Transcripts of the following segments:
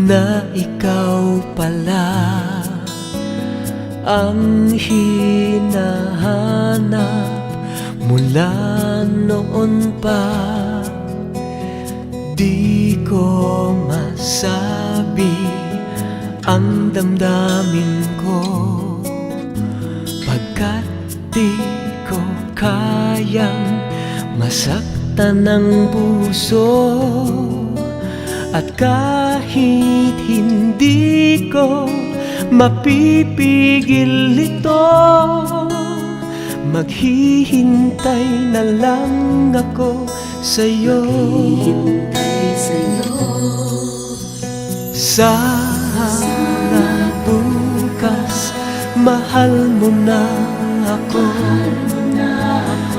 na ikaw pala ang hinahanap mula noon pa. Di ko masabi ang damdamin ko, pagkat di ko kayang masaktan ng puso. At kahit hindi ko mapipigil ito, maghihintay na lang ako sa'yo. Sana bukas mahal mo na ako.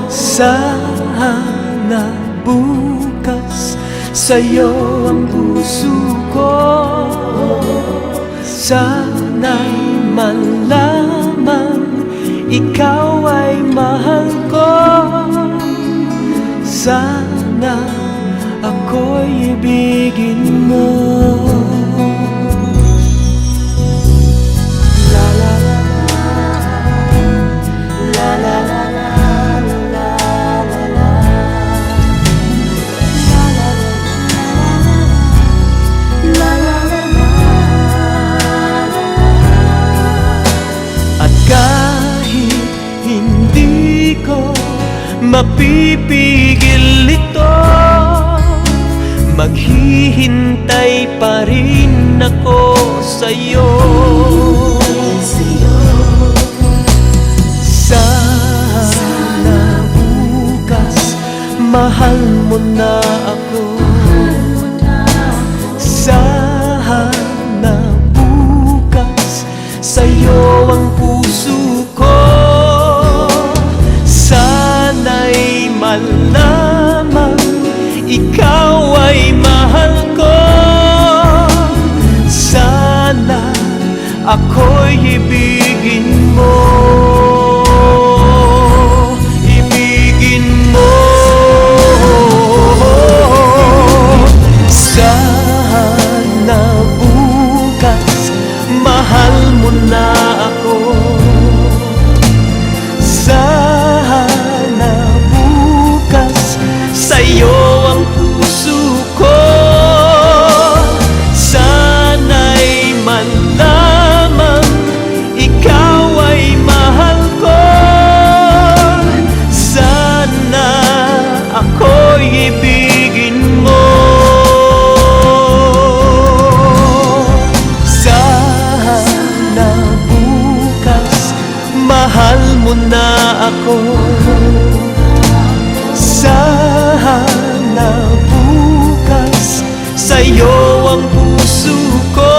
Sana bukas sa'yo ang puso ko. Sana'y malaman ikaw ay mahal ko. Sana ako'y ibigin mo. La la la la la la la. Mapipigil ito, maghihintay pa rin ako sa'yo. Sana bukas mahal mo na ako. Sana bukas sa'yo ang puso ko. Malaman ikaw ay mahal ko. Sana ako'y ibigin mo. Ibigin mo. Sana bukas mahal mo na ako. Sa'yo ang puso ko. Sana'y malaman ikaw ay mahal ko. Sana ako'y ibigin mo. Sana bukas mahal mo na ako. Sana bukas sa'yo ang puso ko.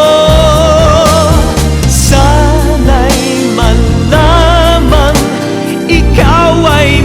Sana'y malaman ikaw ay